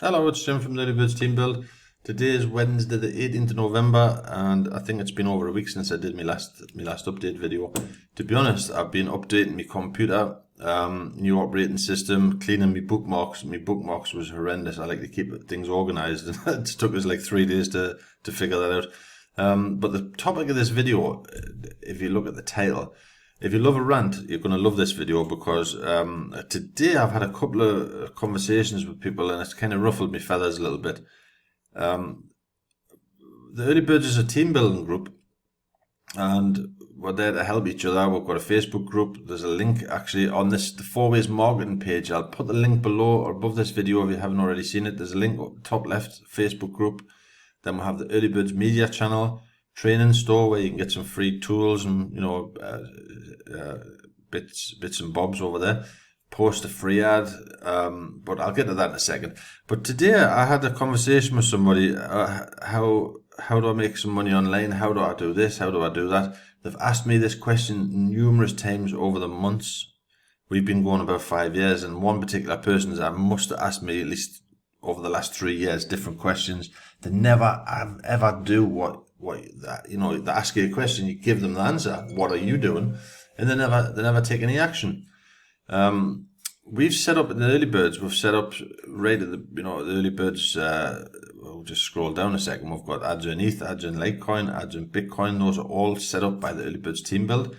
Hello, it's Jim from the Early Birds Team Build. Today is Wednesday, the 18th of November, and I think it's been over a week since I did my last update video. To be honest, I've been updating my computer, new operating system, cleaning my bookmarks. My bookmarks was horrendous. I like to keep things organized, and it took us like 3 days to figure that out. But the topic of this video, if you look at the title, if you love a rant, you're going to love this video because today I've had a couple of conversations with people and it's kind of ruffled my feathers a little bit. The Early Birds is a team building group and we're there to help each other. We've got a Facebook group. There's a link actually on the 4 Ways marketing page. I'll put the link below or above this video if you haven't already seen it. There's a link up top left, Facebook group. Then we'll have the Early Birds media channel, training store where you can get some free tools and bits and bobs over there. Post a free ad, but I'll get to that in a second. But today I had a conversation with somebody. How do I make some money online? How do I do this? How do I do that? They've asked me this question numerous times over the months. We've been going about 5 years, and one particular person must have asked me at least over the last 3 years different questions. They never ever do what they ask you a question, you give them the answer. What are you doing? And they never take any action. We've set up in the Early Birds. We've set up right at the Early Birds. We'll just scroll down a second. We've got ads in ETH, ads in Litecoin, ads in Bitcoin. Those are all set up by the Early Birds team build.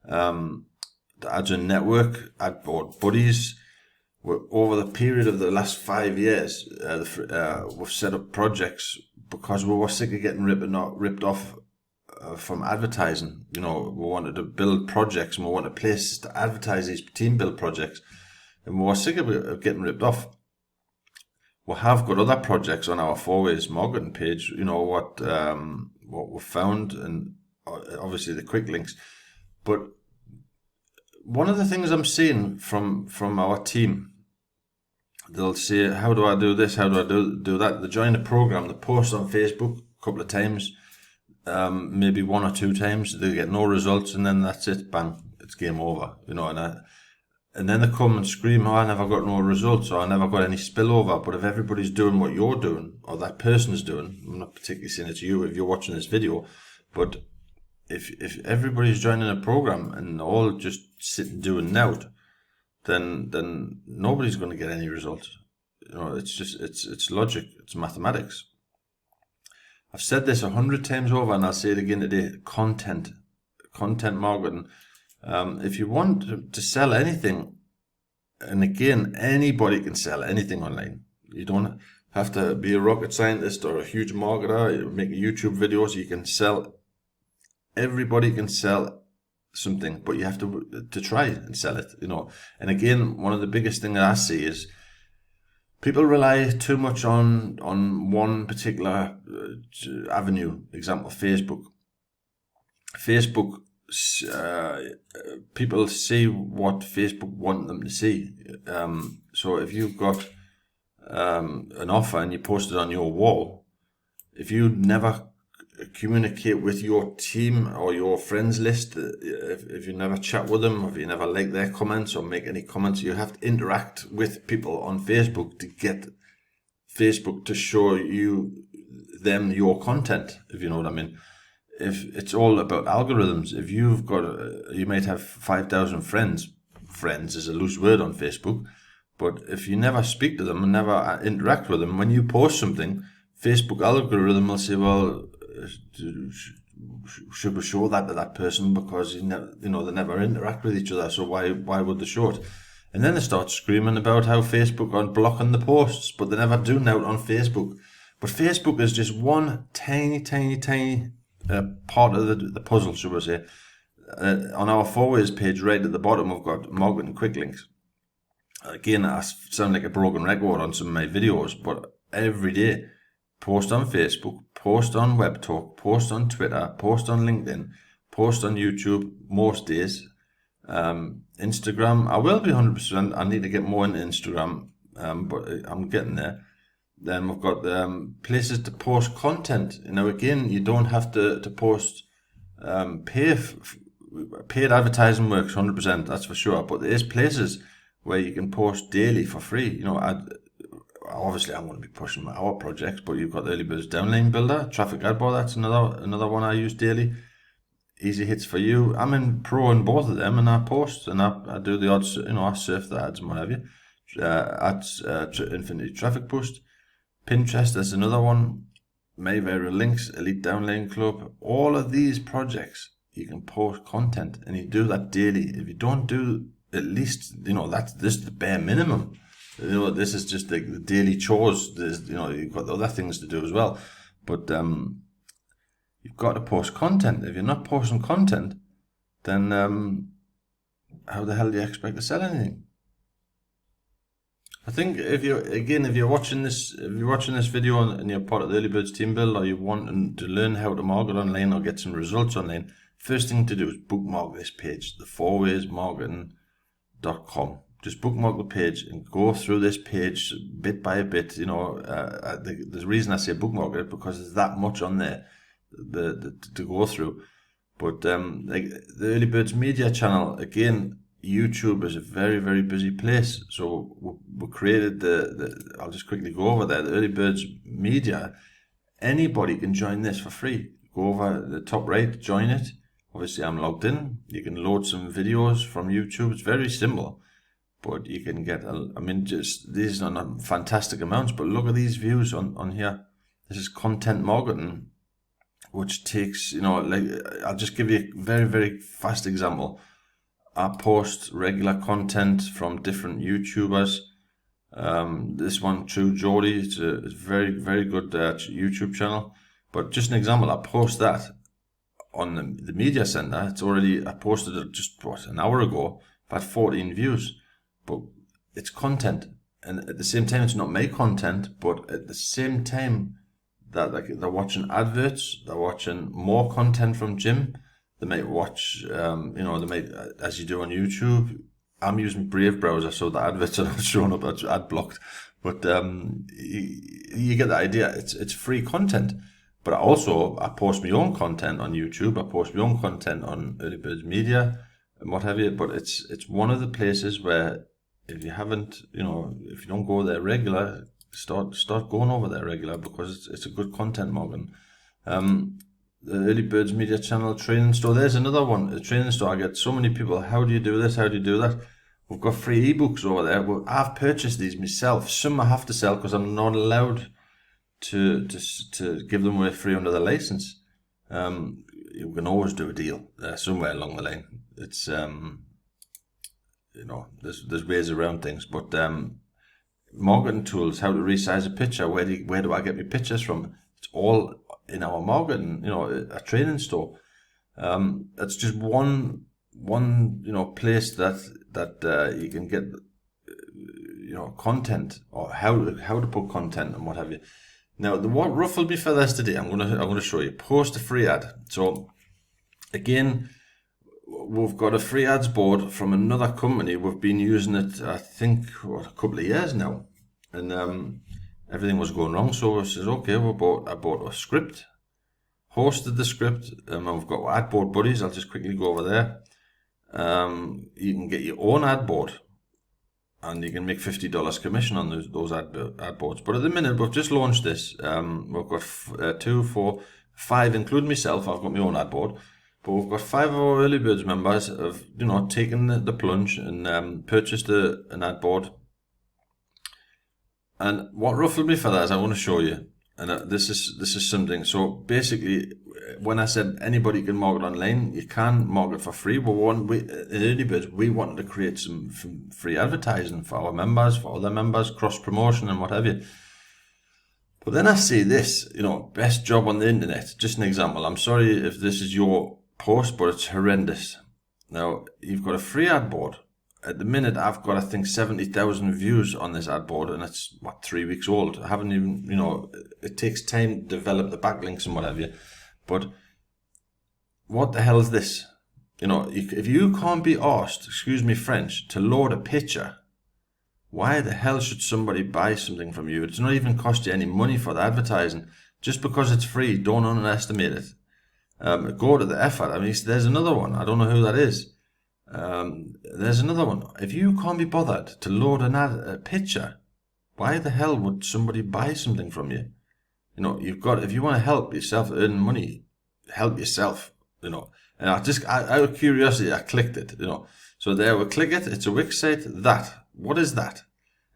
The ads in network, ad board buddies. Over the period of the last 5 years, we've set up projects because we were sick of getting ripped off from advertising. We wanted to build projects and we wanted places to advertise these team build projects, and we were sick of getting ripped off. We have got other projects on our 4 Ways marketing page. What we found, and obviously the quick links. But one of the things I'm seeing from our team, they'll say, how do I do this? How do I do that? They join the program, they post on Facebook a couple of times, maybe 1 or 2 times, they get no results, and then that's it, bang, it's game over, and then they come and scream, I never got no results, or I never got any spillover. But if everybody's doing what you're doing, or that person's doing, I'm not particularly saying it's you if you're watching this video, but if everybody's joining a program and all just sitting doing nout, then nobody's going to get any results. It's just it's logic, it's mathematics. I've said this 100 times over, and I'll say it again today. Content marketing. If you want to sell anything, and again, anybody can sell anything online. You don't have to be a rocket scientist or a huge marketer. Make YouTube videos. You can sell. Everybody can sell something, but you have to try and sell it. And again, one of the biggest things I see is people rely too much on one particular avenue. Example, Facebook. People see what Facebook want them to see. So if you've got an offer and you post it on your wall, if you never communicate with your team or your friends list, if you never chat with them, if you never like their comments or make any comments, you have to interact with people on Facebook to get Facebook to show them your content, if you know what I mean. If it's all about algorithms, if you've got you might have 5,000 friends is a loose word on Facebook, but if you never speak to them and never interact with them, when you post something, Facebook algorithm will say, well, should we show that to that person, because they never interact with each other, so why would they show it? And then they start screaming about how Facebook are blocking the posts, but they never do now on Facebook. But Facebook is just one tiny part of the puzzle, should we say. On our 4 Ways page, right at the bottom, we've got marketing quick links. Again, I sound like a broken record on some of my videos, but every day, post on Facebook, post on WebTalk, post on Twitter, post on LinkedIn, post on YouTube most days. Instagram, I will be 100%. I need to get more into Instagram, but I'm getting there. Then we've got places to post content. Again, you don't have to post paid advertising works 100%, that's for sure. But there's places where you can post daily for free. obviously I'm going to be pushing our projects, but you've got the Early Birds Downline Builder, Traffic Ad Board. That's another one I use daily. Easy Hits for You. I'm in pro in both of them, and I post and I do the odds. I surf the ads and what have you. Infinity Traffic Boost, Pinterest. There's another one. My Viral Links, Elite Downline Club. All of these projects, you can post content, and you do that daily. If you don't do at least, this is the bare minimum. This is just the daily chores. There's, you've got other things to do as well, but you've got to post content. If you're not posting content, then how the hell do you expect to sell anything? I think if you're watching this video and you're part of the Early Birds team build, or you're wanting to learn how to market online or get some results online, first thing to do is bookmark this page, the 4waysmarketing.com. Just bookmark the page and go through this page bit by bit. The reason I say bookmark it because there's that much on there to go through. But the Early Birds Media channel, again, YouTube is a very, very busy place. So we created I'll just quickly go over there, the Early Birds Media. Anybody can join this for free. Go over the top right, join it. Obviously, I'm logged in. You can load some videos from YouTube. It's very simple. But you can get, these are not fantastic amounts, but look at these views on here. This is content marketing, which takes, I'll just give you a very, very fast example. I post regular content from different YouTubers. This one, True Geordie, it's a very, very good YouTube channel. But just an example, I post that on the Media Center. I posted it just, an hour ago, about 14 views. But it's content, and at the same time, it's not my content. But at the same time, that they're watching adverts, they're watching more content from Jim. They might watch, as you do on YouTube. I'm using Brave browser, so the adverts are not showing up. It's ad blocked, but you get the idea. It's free content. But I post my own content on YouTube. I post my own content on Early Birds Media and what have you. But it's one of the places where, if you haven't, if you don't go there regular, start going over there regular, because it's a good content marketing. The Early Birds Media channel training store. There's another one, a training store. I get so many people. How do you do this? How do you do that? We've got free ebooks over there. Well, I've purchased these myself. Some I have to sell because I'm not allowed to give them away free under the license. You can always do a deal somewhere along the line. It's there's ways around things, but marketing tools, how to resize a picture, where do I get my pictures from? It's all in our marketing, a training store. It's just one place that you can get content, or how to put content and what have you. Now, what ruffled me feathers today, I'm gonna show you. Post a free ad. So again, we've got a free ads board from another company. We've been using it, I think, a couple of years now, and everything was going wrong. So I says, okay, I bought a script, hosted the script, and we've got ad board buddies. I'll just quickly go over there. You can get your own ad board, and you can make $50 commission on those ad boards. But at the minute, we've just launched this. We've got 2, 4, 5, including myself. I've got my own ad board. But we've got 5 of our Early Birds members have, taken the plunge and purchased an ad board. And what ruffled me feathers, I want to show you. And this is something. So basically, when I said anybody can market online, you can market for free. But in Early Birds, we wanted to create some free advertising for our members, for other members, cross promotion and what have you. But then I see this, best job on the internet. Just an example. I'm sorry if this is your post, but it's horrendous. Now, you've got a free ad board. At the minute, I've got, I think, 70,000 views on this ad board, and it's, 3 weeks old. I haven't even, it takes time to develop the backlinks and what have you. But what the hell is this? If you can't be asked, excuse me French, to load a picture, why the hell should somebody buy something from you? It's not even cost you any money for the advertising. Just because it's free, don't underestimate it. Go to the effort. There's another one. I don't know who that is. There's another one. If you can't be bothered to load a picture, Why the hell would somebody buy something from you? You know, if you want to help yourself earn money, help yourself, you know. And out of curiosity, I clicked it, you know. So there we click it. It's a Wix site. What is that?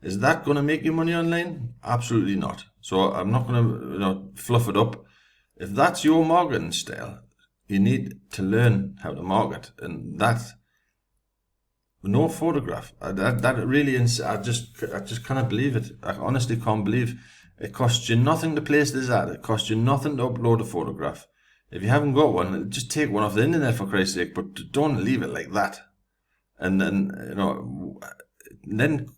Is that going to make you money online? Absolutely not. So I'm not going to, you know, fluff it up. If that's your marketing style, you need to learn how to market, and that no photograph. That really, I just cannot believe it. I honestly can't believe it costs you nothing to place this ad. It costs you nothing to upload a photograph. If you haven't got one, just take one off the internet for Christ's sake. But don't leave it like that. And then, you know, then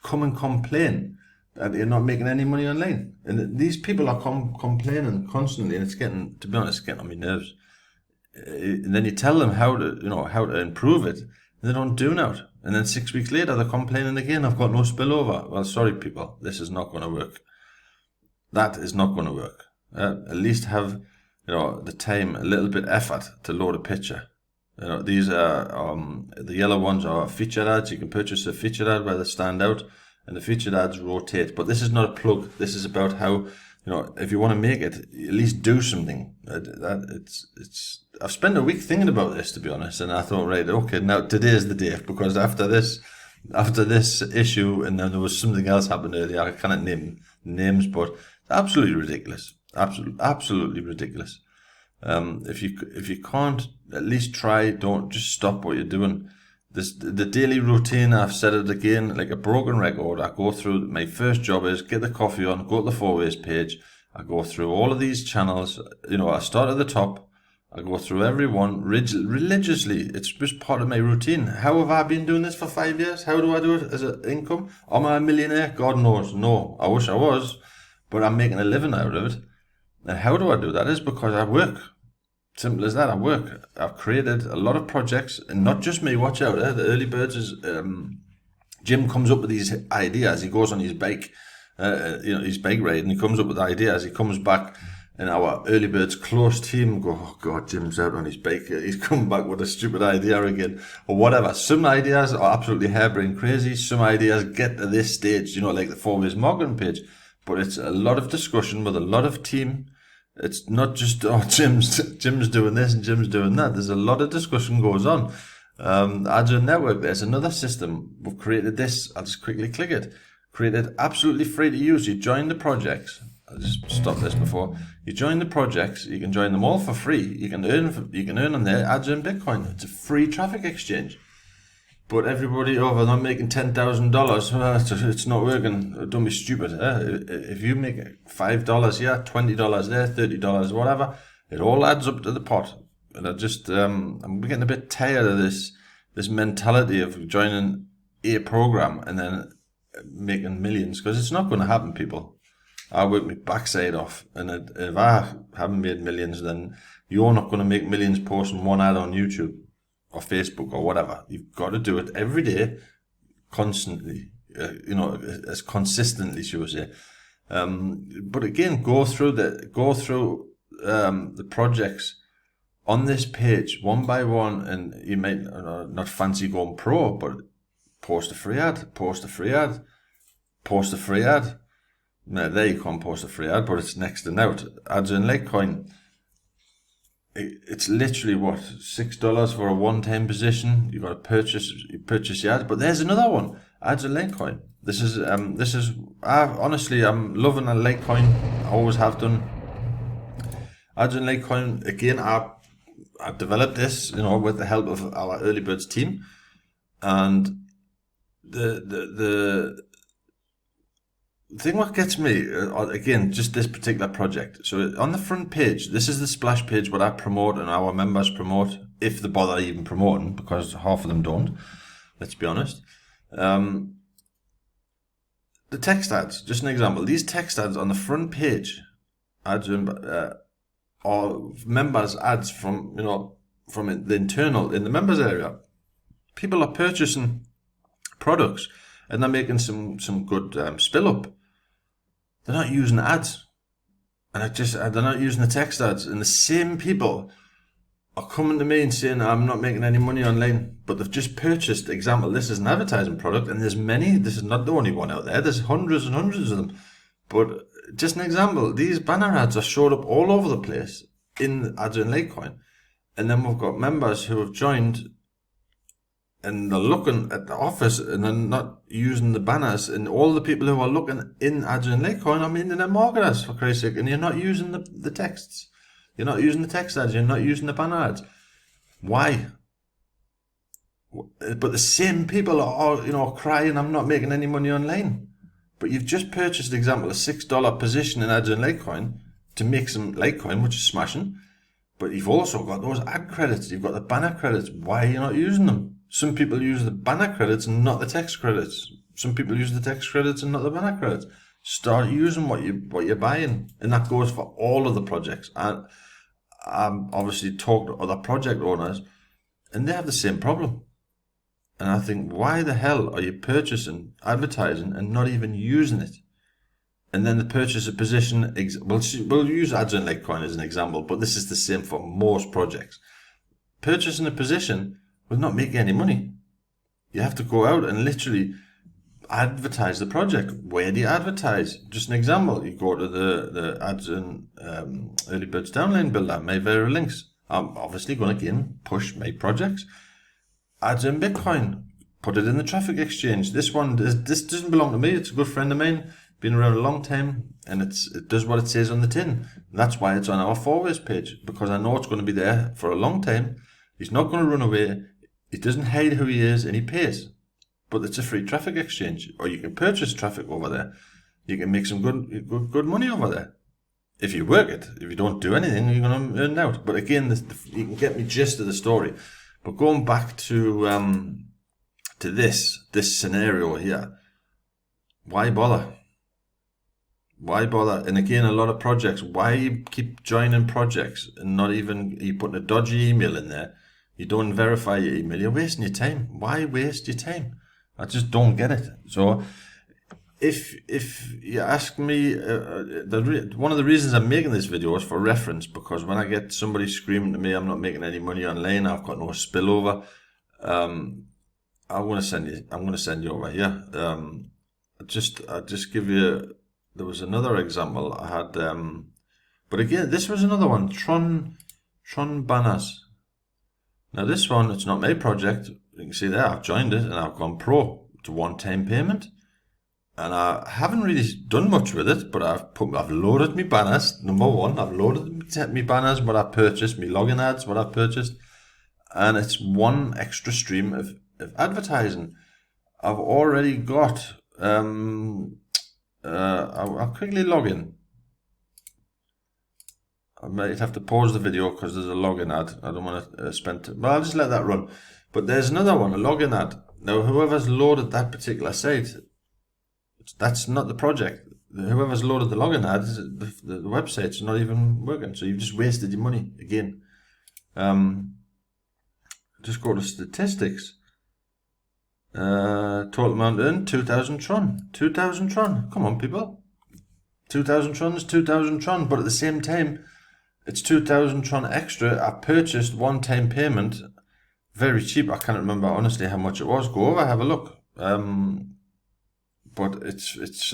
come and complain that you're not making any money online. And these people are complaining constantly, and it's getting, to be honest, getting on my nerves. And then you tell them how to improve it, and they don't do now. And then 6 weeks later, they're complaining again. I've got no spillover. Well, sorry, people, this is not going to work. That is not going to work. At least have, you know, the time, a little bit effort to load a picture. You know, these are the yellow ones are featured ads. You can purchase a featured ad where they stand out, and the featured ads rotate. But this is not a plug. This is about how, you know, if you want to make it, at least do something. I've spent a week thinking about this, to be honest, and I thought, right, okay, now today is the day, because after this issue, and then there was something else happened earlier. I cannot name names, but it's absolutely ridiculous. Absolutely ridiculous. If you can't at least try, don't just stop what you're doing. The daily routine, I've said it again, like a broken record. I go through, my first job is get the coffee on, go to the 4 ways page. I go through all of these channels. You know, I start at the top. I go through every one religiously. It's just part of my routine. How have I been doing this for 5 years? How do I do it as an income? Am I a millionaire? God knows. No, I wish I was, but I'm making a living out of it. And how do I do that? Is because I work. Simple as that. I work. I've created a lot of projects, and not just me. Watch out, the early birds is Jim comes up with these ideas. He goes on his bike, his bike ride, and he comes up with ideas. He comes back, and our early birds close team go, oh God, Jim's out on his bike. He's come back with a stupid idea again, or whatever. Some ideas are absolutely harebrained crazy. Some ideas get to this stage, you know, like the 4 ways marketing page. But it's a lot of discussion with a lot of team. It's not just, oh, Jim's doing this and Jim's doing that. There's a lot of discussion goes on. Agile Network, there's another system. We've created this. I'll just quickly click it. Created absolutely free to use. You join the projects. I'll just stop this before. You join the projects. You can join them all for free. You can earn on there ads and Bitcoin. It's a free traffic exchange. But everybody, they're not making $10,000. It's not working. Don't be stupid. If you make $5 here, $20 there, $30, whatever, it all adds up to the pot. And I'm getting a bit tired of this mentality of joining a program and then making millions, because it's not going to happen, people. I work my backside off, and if I haven't made millions, then you're not going to make millions posting one ad on YouTube or Facebook or whatever. You've got to do it every day, constantly, as consistently, should we say. But again, go through the projects on this page one by one, and you might not fancy going pro, but post a free ad, post a free ad, post a free ad. Now, there you can't post a free ad, but it's next and out. Ads in Litecoin. It's literally what, $6 for a one-time position. You got to purchase your ad. But there's another one, ads in Litecoin. This is I'm loving a Litecoin. I always have done. Ads in Litecoin again. I developed this, with the help of our early birds team, and the thing what gets me, again, just this particular project. So on the front page, this is the splash page what I promote and our members promote, if they bother even promoting, because half of them don't, let's be honest. The text ads, just an example. These text ads on the front page, ads are members ads from the internal, in the members area. People are purchasing products and they're making some good spill up. They're not using ads, and they're not using the text ads. And the same people are coming to me and saying, I'm not making any money online, but they've just purchased, example, this is an advertising product, and there's many, this is not the only one out there, there's hundreds and hundreds of them. But just an example, these banner ads are showed up all over the place in ads in Litecoin. And then we've got members who have joined and they're looking at the office and they're not using the banners, and all the people who are looking in ads in Litecoin are internet marketers, for Christ's sake, and you're not using the texts. You're not using the text ads, you're not using the banner ads. Why? But the same people are crying, I'm not making any money online. But you've just purchased, example, a $6 position in ads in Litecoin to make some Litecoin, which is smashing. But you've also got those ad credits. You've got the banner credits. Why are you not using them? Some people use the banner credits and not the text credits. Some people use the text credits and not the banner credits. Start using what you're buying, and that goes for all of the projects. And obviously talked to other project owners, and they have the same problem. And I think, why the hell are you purchasing advertising and not even using it? And then the purchase a position, we'll use ads in Litecoin as an example, but this is the same for most projects. Purchasing a position will not make you any money. You have to go out and literally advertise the project. Where do you advertise? Just an example, you go to the ads in Early Birds Downline Builder, my very links. I'm obviously going to again push my projects. Ads in Bitcoin, put it in the traffic exchange. This doesn't belong to me. It's a good friend of mine, been around a long time, and it does what it says on the tin. That's why it's on our forwards page, because I know it's going to be there for a long time. He's not going to run away. He doesn't hide who he is, and he pays. But it's a free traffic exchange, or you can purchase traffic over there. You can make some good money over there if you work it. If you don't do anything, you're going to earn out. But again, you can get me gist of the story. But going back to this scenario here, why bother? Why bother? And again, a lot of projects, why you keep joining projects and not even, you putting a dodgy email in there, you don't verify your email, you're wasting your time. Why waste your time? I just don't get it. So if you ask me, one of the reasons I'm making this video is for reference, because when I get somebody screaming to me, I'm not making any money online, I've got no spillover, I'm going to send you over here. I just give you, there was another example I had, but again, this was another one, Tron banners. Now this one, it's not my project. You can see there, I've joined it and I've gone pro. It's a one-time payment. And I haven't really done much with it, but I've loaded my banners. Number one, I've loaded my banners, what I purchased, my login ads, what I purchased. And it's one extra stream of advertising. I've already got, I'll quickly log in. I might have to pause the video because there's a login ad. I don't want to but I'll just let that run. But there's another one, a login ad. Now, whoever's loaded that particular site, that's not the project. Whoever's loaded the login ad, the website's not even working. So you've just wasted your money again. Just go to statistics. Total amount earned, 2,000 Tron. 2,000 Tron. Come on, people. 2,000 Tron is 2,000 Tron. But at the same time, it's 2,000 Tron extra. I purchased one-time payment. Very cheap. I can't remember honestly how much it was. Go over, have a look. But it's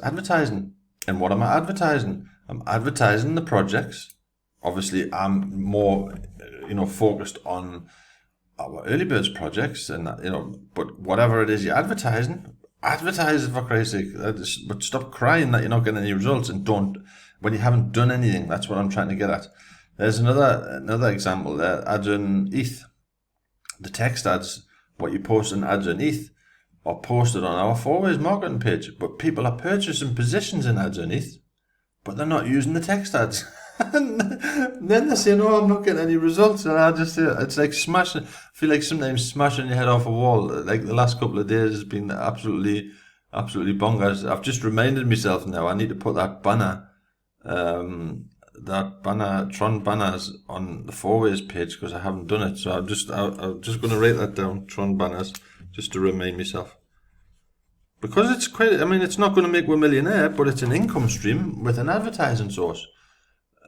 advertising. And what am I advertising? I'm advertising the projects. Obviously, I'm more, focused on our early birds projects, and but whatever it is you're advertising, advertise it for Christ's sake. But stop crying that you're not getting any results, and don't when you haven't done anything. That's what I'm trying to get at. There's another example there. Ads in ETH. The text ads, what you post in ads in ETH, are posted on our four-ways marketing page. But people are purchasing positions in ads in ETH, but they're not using the text ads. And then they say, no, I'm not getting any results. And I just say, it's like smashing. I feel like sometimes smashing your head off a wall. Like the last couple of days has been absolutely bonkers. I've just reminded myself now, I need to put that banner, Tron banners on the four-ways page, because I haven't done it. So I'm just going to write that down, Tron banners, just to remind myself. Because it's it's not going to make you a millionaire, but it's an income stream with an advertising source.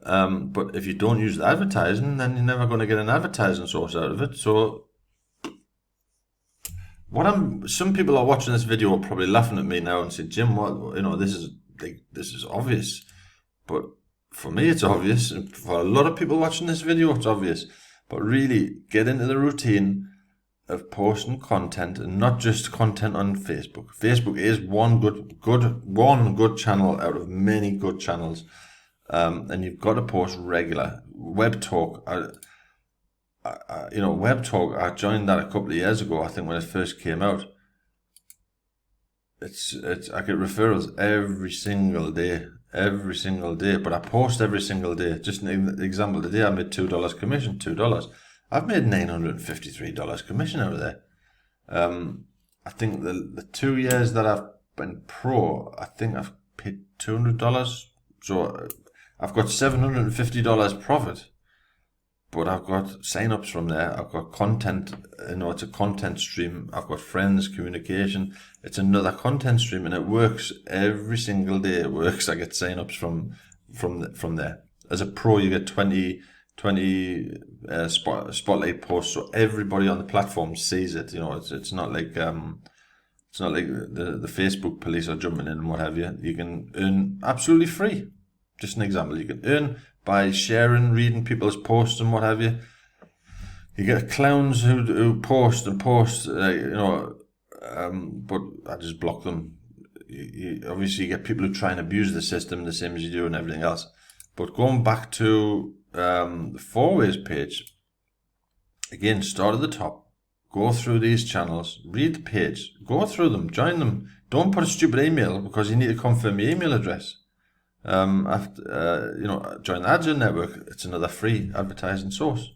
But if you don't use the advertising, then you're never going to get an advertising source out of it. So Some people are watching this video are probably laughing at me now and saying, Jim, what, this is obvious. But for me, it's obvious. And for a lot of people watching this video, it's obvious. But really, get into the routine of posting content, and not just content on Facebook. Facebook is one good channel out of many good channels, and you've got to post regular. Web Talk, Web Talk. I joined that a couple of years ago. I think when it first came out. It's I get referrals every single day. But I post every single day. Just an example, today I made $2 commission. I've made $953 commission out of there. I think the 2 years that I've been pro, I think I've paid $200. So I've got $750 profit. But I've got sign-ups from there. I've got content. It's a content stream. I've got friends, communication. It's another content stream, and it works every single day. It works. I get sign-ups from there. As a pro, you get 20 spotlight posts, so everybody on the platform sees it. It's not like the Facebook police are jumping in and what have you. You can earn absolutely free. Just an example, you can earn by sharing, reading people's posts and what have you. You get clowns who post, but I just block them. Obviously, you get people who try and abuse the system the same as you do and everything else. But going back to the 4 Ways page, again, start at the top, go through these channels, read the page, go through them, join them. Don't put a stupid email because you need to confirm your email address. Join the Adjo network. It's another free advertising source.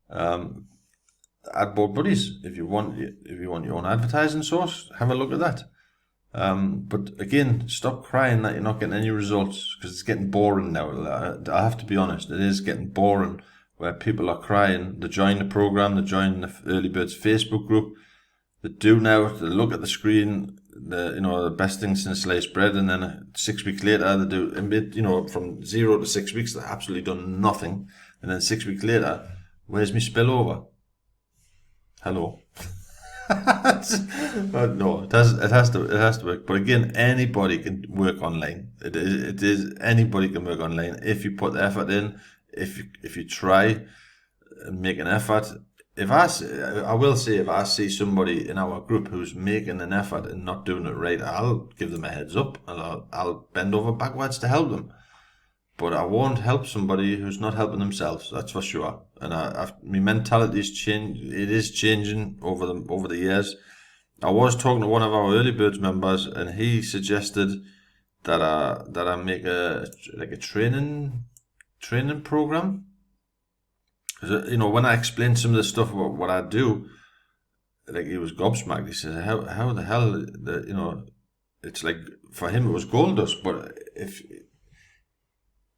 AdBoard Buddies. If you want your own advertising source, have a look at that. But again, stop crying that you're not getting any results, because it's getting boring now. I have to be honest, it is getting boring where people are crying. They join the program, they join the Early Birds Facebook group. They do now, they look at the screen, the best thing since sliced bread, and then 6 weeks later they do, from 0 to 6 weeks, they've absolutely done nothing. And then 6 weeks later, where's me spillover? Hello. No, it has to work. But again, anybody can work online. It is anybody can work online if you put the effort in. If you try and make an effort. If I see somebody in our group who's making an effort and not doing it right, I'll give them a heads up and I'll bend over backwards to help them. But I won't help somebody who's not helping themselves. That's for sure. And my mentality's changed. It is changing over the years. I was talking to one of our Early Birds members, and he suggested that I make a training program. When I explained some of the stuff about what I do, like, he was gobsmacked. He said, "How the hell?" It's like, for him it was gold dust. But if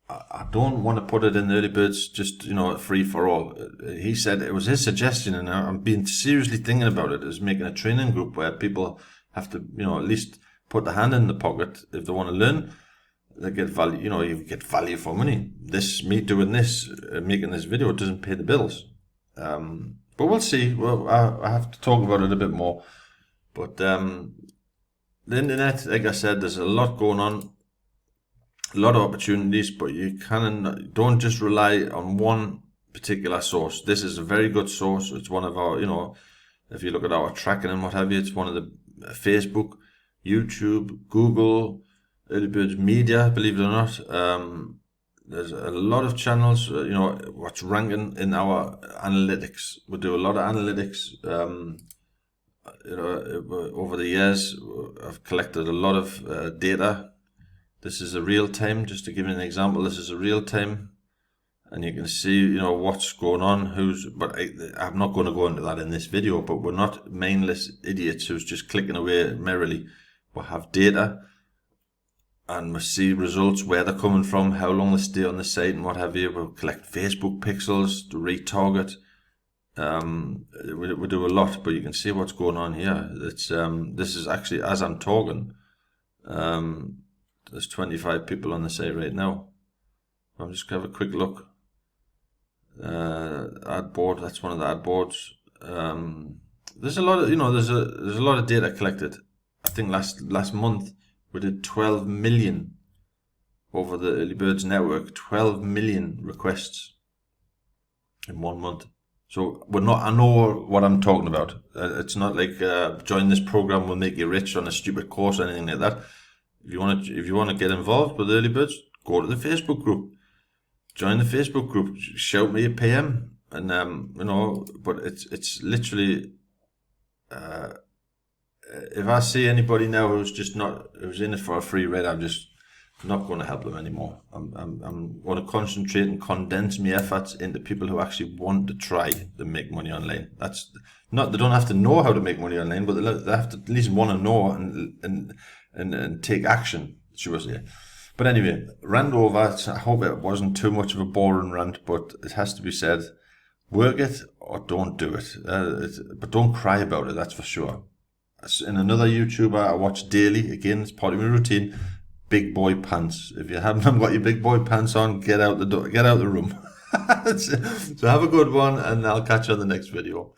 I don't want to put it in the Early Birds just free for all. He said it was his suggestion, and I'm being seriously thinking about it, is making a training group where people have to at least put their hand in the pocket if they want to learn. They get value. You get value for money. Me doing this, making this video, doesn't pay the bills. But we'll see. Well, I have to talk about it a bit more. But the internet, like I said, there's a lot going on. A lot of opportunities, but you don't just rely on one particular source. This is a very good source. It's one of our, if you look at our tracking and what have you, it's one of the Facebook, YouTube, Google, Early Birds Media, believe it or not. There's a lot of channels, what's ranking in our analytics. We do a lot of analytics. Over the years, I've collected a lot of data. This is a real time, just to give you an example, this is a real time, and you can see, what's going on, but I'm not going to go into that in this video, but we're not mindless idiots who's just clicking away merrily. We have data, and we see results, where they're coming from, how long they stay on the site, and what have you. We'll collect Facebook pixels to retarget. We do a lot, but you can see what's going on here. It's this is actually, as I'm talking, there's 25 people on the site right now. I'm just going to have a quick look. Ad board, that's one of the ad boards. there's a lot of, there's a lot of data collected. I think last month we did 12 million over the Early Birds network, 12 million requests in 1 month. So I know what I'm talking about. It's not like join this program will make you rich on a stupid course or anything like that. If you want to get involved with Early Birds, go to the Facebook group. Join the Facebook group. Shout me a PM, and But it's literally. If I see anybody now who's in it for a free read, I'm just not going to help them anymore. I'm going to concentrate and condense my efforts into people who actually want to try to make money online. That's not, they don't have to know how to make money online, but they have to at least want to know and take action, should I say. But anyway, rant over. I hope it wasn't too much of a boring rant, but it has to be said. Work it or don't do it. But don't cry about it, that's for sure. And another YouTuber I watch daily, again, it's part of my routine, Big Boy Pants. If you haven't got your big boy pants on, get out the door, get out the room. So have a good one, and I'll catch you on the next video.